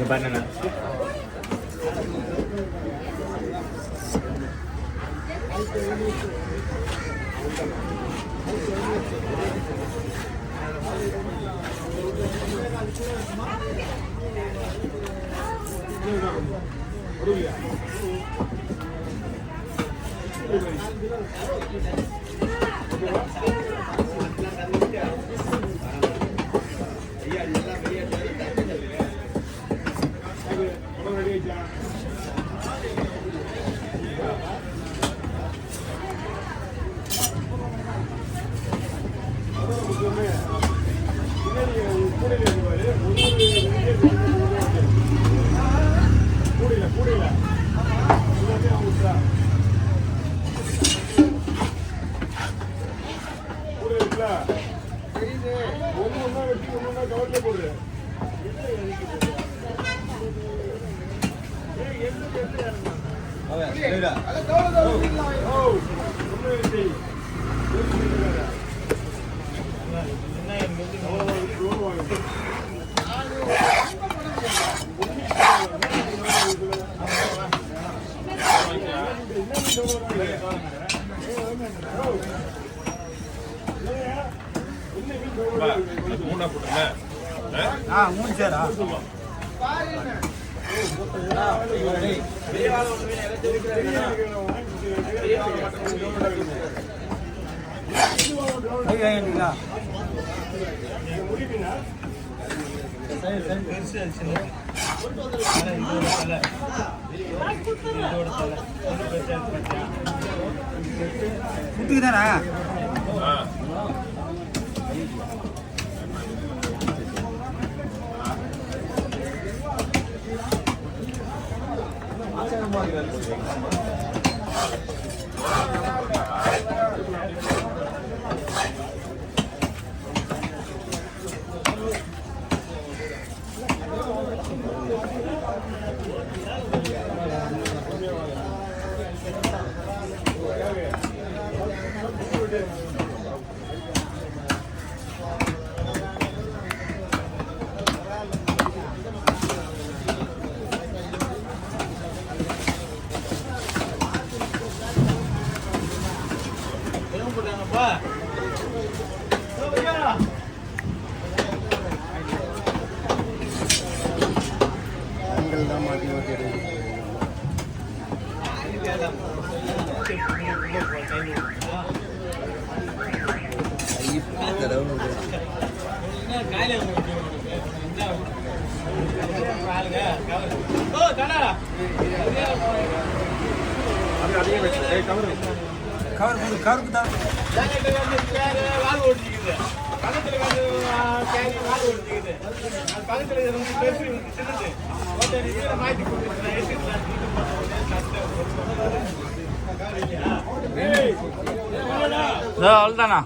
banana. அவ்வளோதானா?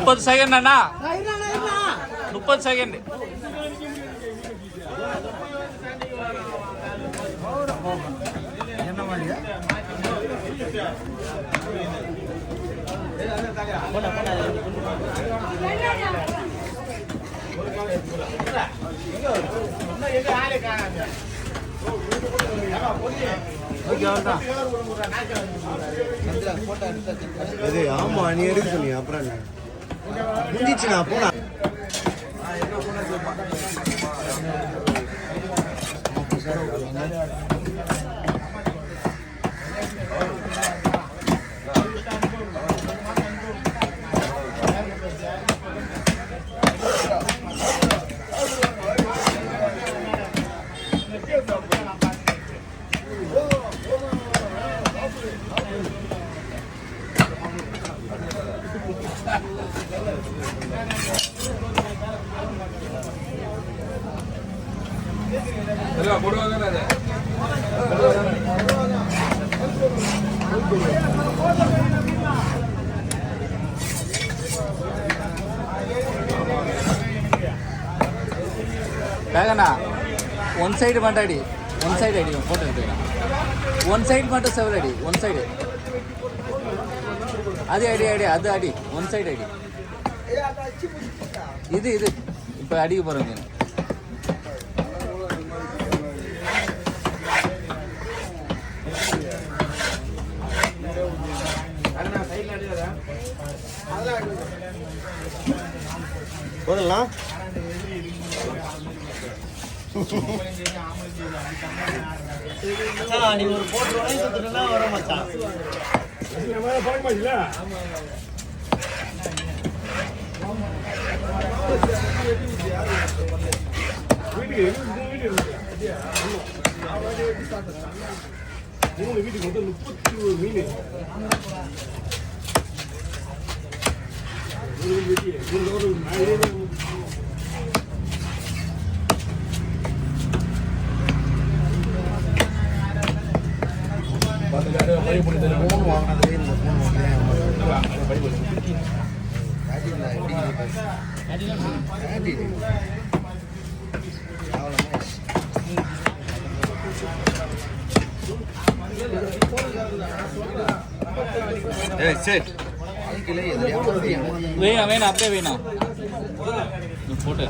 30 second அண்ணா, 30 second. என்ன மாதிரியா? ஆமா, நீ எடுக்க சொன்னியா? அப்புறம் என்ன முடிஞ்சிச்சுண்ணா? போனா வேகண்ணா ஒன் சைடு மட்டும் அடி, ஒன் சைடு அடி, போட்டு எடுத்துக்கலாம். ஒன் சைடு மட்டும் செவல் அடி, ஒன் சைடு. அது அடி அடி அது அடி ஒன் சைடு அடி இது இது இப்போ அடிக்க போகிற மீன் போதலாம் நீ ஒரு போட்டு வர மச்சான் வீட்டுக்கு வந்து 31 மீன் ஃபோன் வாங்கினதுலேயே இந்த ஃபோன் சரி வேணாம் வேணாம் அப்படியே வேணாம் போட்டோ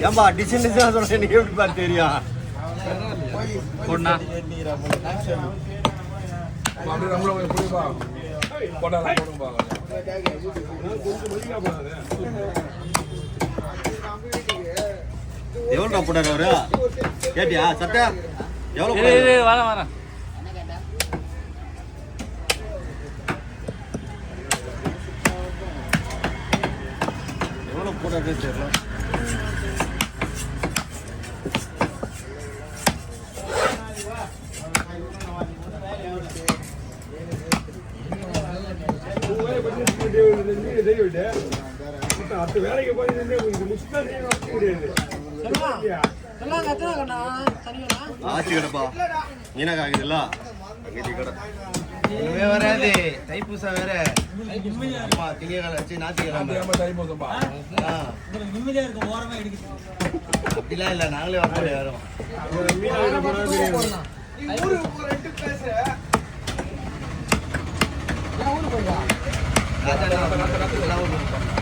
ஏன்பா டிசைன் டிசைன் சொல்றேன் எனக்கு எப்படி பார்த்து தெரியும் போடா எவ்வளோ போட்டாரு அவரு கேட்டியா சட்டை எவ்வளோ வரேன் வரேன் எவ்வளோ போட்டாரு தெரியல வேலைக்கு போய் ஆச்சு கிடப்பா மீனாக ஆகுதுல்ல இனிமே வராது தைப்பூசம் வேற திங்கக்கிழமை வச்சு ஞாயிற்றுக்கிழமை அப்படிலாம் இல்லை நாங்களே வர வரோம் ராஜா